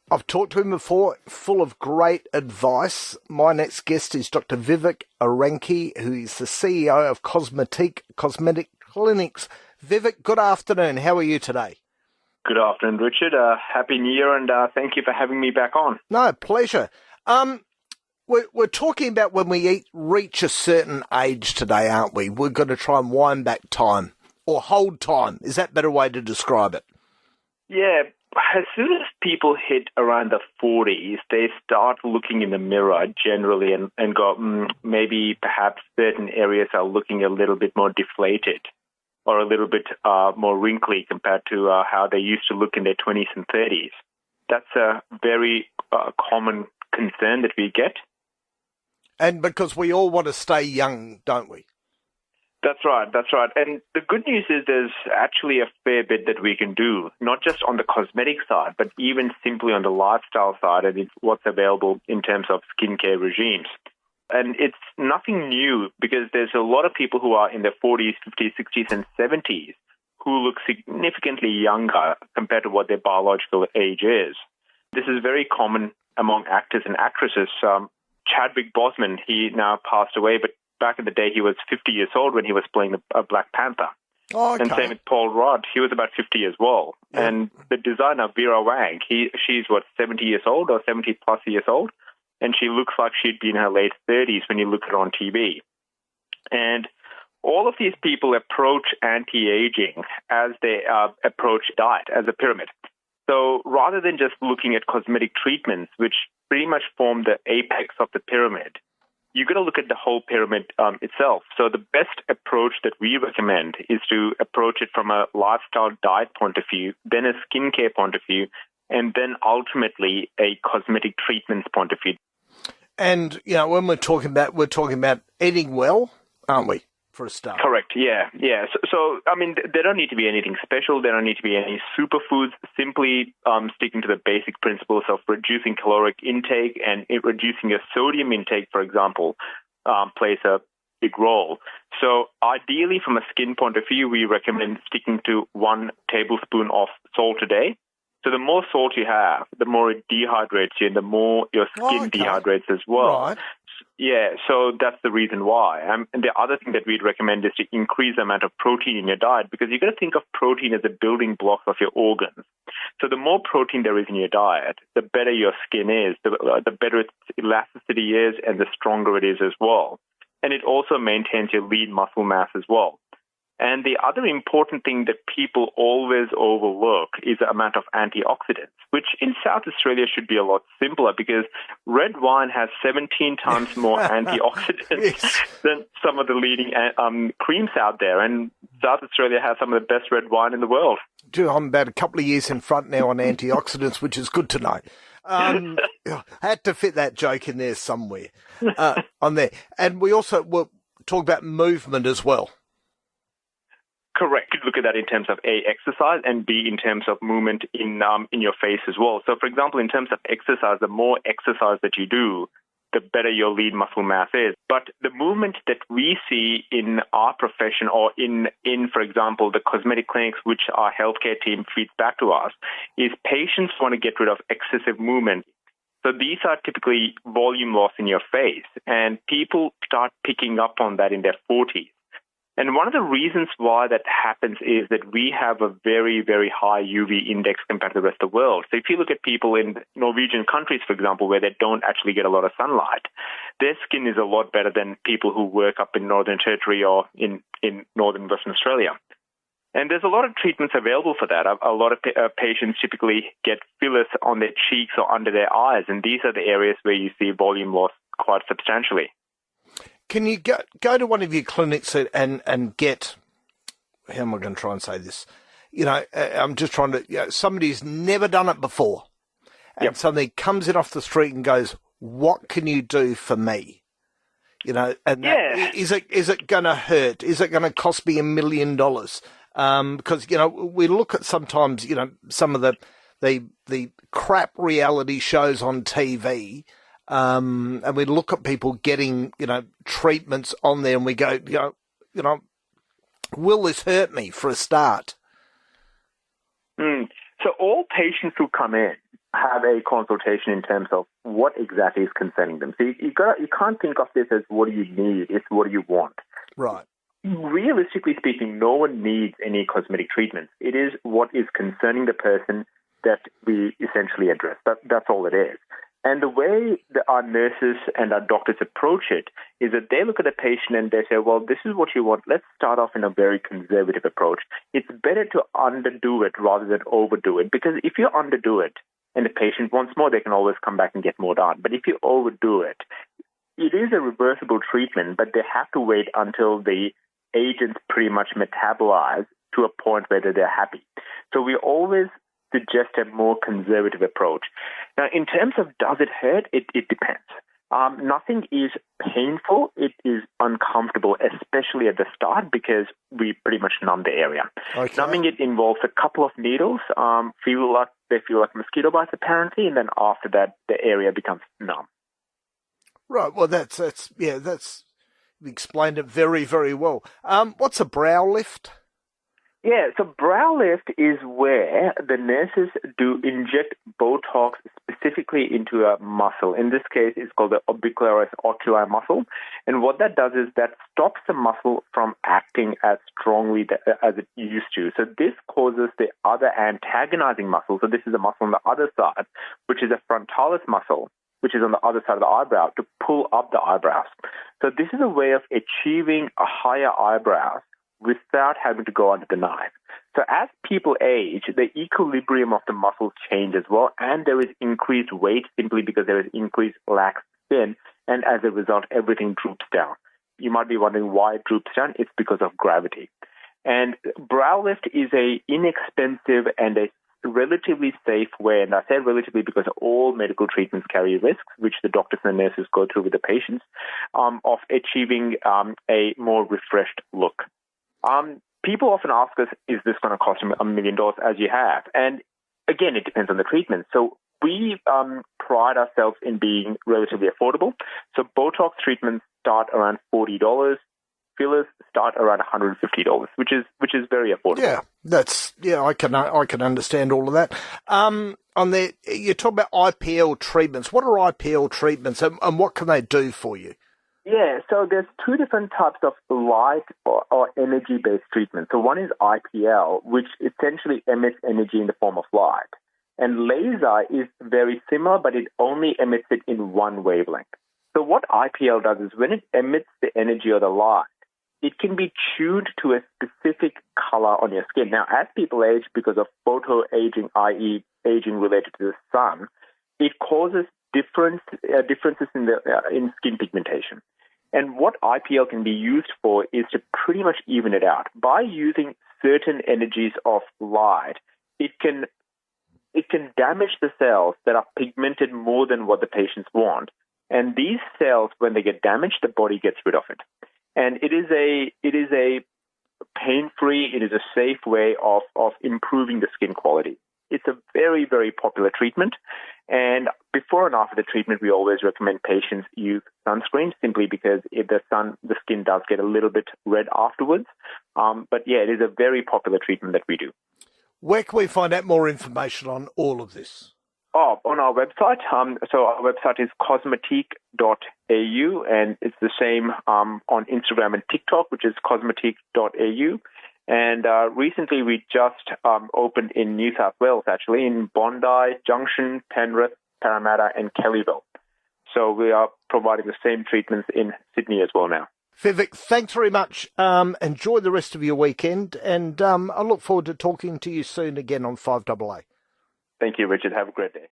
I've talked to him before, full of great advice. My next guest is Dr. Vivek Eranki, who is the CEO of Cosmetic Clinics. Vivek, good afternoon. How are you today? Good afternoon, Richard. Happy New Year, and thank you for having me back on. No, pleasure. We're talking about when we reach a certain age today, aren't we? We're going to try and wind back time, or hold time. Is that a better way to describe it? Yeah. As soon as people hit around the 40s, they start looking in the mirror generally and go, maybe perhaps certain areas are looking a little bit more deflated or a little bit more wrinkly compared to how they used to look in their 20s and 30s. That's a very common concern that we get. And because we all want to stay young, don't we? That's right. And the good news is there's actually a fair bit that we can do, not just on the cosmetic side, but even simply on the lifestyle side, and it's what's available in terms of skincare regimes. And it's nothing new because there's a lot of people who are in their 40s, 50s, 60s, and 70s who look significantly younger compared to what their biological age is. This is very common among actors and actresses. Chadwick Boseman, he now passed away, but back in the day, he was 50 years old when he was playing a Black Panther. Oh, okay. And same with Paul Rudd. He was about 50 as well. Yeah. And the designer, Vera Wang, she's 70 years old or 70 plus years old. And she looks like she'd be in her late 30s when you look at her on TV. And all of these people approach anti-aging as they approach diet, as a pyramid. So rather than just looking at cosmetic treatments, which pretty much form the apex of the pyramid, you've got to look at the whole pyramid itself. So the best approach that we recommend is to approach it from a lifestyle diet point of view, then a skincare point of view, and then ultimately a cosmetic treatments point of view. And, when we're talking about eating well, aren't we, for a start? Correct, yeah. So, there don't need to be anything special. There don't need to be any superfoods. Simply sticking to the basic principles of reducing caloric intake and reducing your sodium intake, for example, plays a big role. So ideally, from a skin point of view, we recommend sticking to 1 tablespoon of salt a day. So the more salt you have, the more it dehydrates you and the more your skin dehydrates as well. Right. Yeah, so that's the reason why. And the other thing that we'd recommend is to increase the amount of protein in your diet, because you've got to think of protein as a building block of your organs. So the more protein there is in your diet, the better your skin is, the better its elasticity is, and the stronger it is as well. And it also maintains your lean muscle mass as well. And the other important thing that people always overlook is the amount of antioxidants, which in South Australia should be a lot simpler because red wine has 17 times more antioxidants than some of the leading creams out there. And South Australia has some of the best red wine in the world. I'm about a couple of years in front now on antioxidants, which is good to know. I had to fit that joke in there somewhere on there. And we also will talk about movement as well. Correct. You look at that in terms of A, exercise, and B, in terms of movement in your face as well. So, for example, in terms of exercise, the more exercise that you do, the better your lean muscle mass is. But the movement that we see in our profession or in, for example, the cosmetic clinics, which our healthcare team feeds back to us, is patients want to get rid of excessive movement. So these are typically volume loss in your face, and people start picking up on that in their 40s. And one of the reasons why that happens is that we have a very, very high UV index compared to the rest of the world. So if you look at people in Norwegian countries, for example, where they don't actually get a lot of sunlight, their skin is a lot better than people who work up in Northern Territory or in Northern Western Australia. And there's a lot of treatments available for that. A lot of patients typically get fillers on their cheeks or under their eyes, and these are the areas where you see volume loss quite substantially. Can you go to one of your clinics and get, how am I going to try and say this? I'm just trying to, somebody's never done it before. And somebody comes in off the street and goes, what can you do for me? Is it going to hurt? Is it going to cost me $1 million? Because, we look at sometimes, some of the crap reality shows on TV, and we look at people getting, treatments on there and we go, will this hurt me for a start? So all patients who come in have a consultation in terms of what exactly is concerning them. So you can't think of this as what do you need, it's what do you want. Right. Realistically speaking, no one needs any cosmetic treatments. It is what is concerning the person that we essentially address. That's all it is. And the way that our nurses and our doctors approach it is that they look at the patient and they say, well, this is what you want. Let's start off in a very conservative approach. It's better to underdo it rather than overdo it, because if you underdo it and the patient wants more, they can always come back and get more done. But if you overdo it, it is a reversible treatment, but they have to wait until the agents pretty much metabolize to a point where they're happy. So we always suggest a more conservative approach. Now, in terms of does it hurt, it depends. Nothing is painful. It is uncomfortable, especially at the start, because we pretty much numb the area. Okay. Numbing it involves a couple of needles, they feel like mosquito bites apparently, and then after that, the area becomes numb. Right. Well, that's you explained it very, very well. What's a brow lift? Yeah, so brow lift is where the nurses do inject Botox specifically into a muscle. In this case, it's called the orbicularis oculi muscle. And what that does is that stops the muscle from acting as strongly as it used to. So this causes the other antagonizing muscle. So this is a muscle on the other side, which is a frontalis muscle, which is on the other side of the eyebrow, to pull up the eyebrows. So this is a way of achieving a higher eyebrows without having to go under the knife. So as people age, the equilibrium of the muscles change as well, and there is increased weight simply because there is increased lax skin, and as a result, everything droops down. You might be wondering why it droops down. It's because of gravity. And brow lift is a inexpensive and a relatively safe way, and I say relatively because all medical treatments carry risks, which the doctors and the nurses go through with the patients, of achieving a more refreshed look. People often ask us, is this going to cost me $1 million, as you have? And again, it depends on the treatment. So we pride ourselves in being relatively affordable. So Botox treatments start around $40. Fillers start around $150, which is very affordable. Yeah, I can understand all of that. You talk about IPL treatments. What are IPL treatments, and what can they do for you? Yeah, so there's two different types of light or energy-based treatment. So one is IPL, which essentially emits energy in the form of light. And laser is very similar, but it only emits it in one wavelength. So what IPL does is when it emits the energy or the light, it can be tuned to a specific color on your skin. Now, as people age because of photoaging, i.e. aging related to the sun, it causes differences in skin pigmentation. And what IPL can be used for is to pretty much even it out. By using certain energies of light, it can damage the cells that are pigmented more than what the patients want. And these cells, when they get damaged, the body gets rid of it. And it is a pain-free, it is a safe way of improving the skin quality. It's a very, very popular treatment. And before and after the treatment, we always recommend patients use sunscreen simply because if the skin does get a little bit red afterwards. But yeah, it is a very popular treatment that we do. Where can we find out more information on all of this? On our website. So our website is cosmetique.au, and it's the same on Instagram and TikTok, which is cosmetique.au. And recently we just opened in New South Wales, actually, in Bondi, Junction, Penrith, Parramatta, and Kellyville. So we are providing the same treatments in Sydney as well now. Vivek, thanks very much. Enjoy the rest of your weekend, and I look forward to talking to you soon again on 5AA. Thank you, Richard. Have a great day.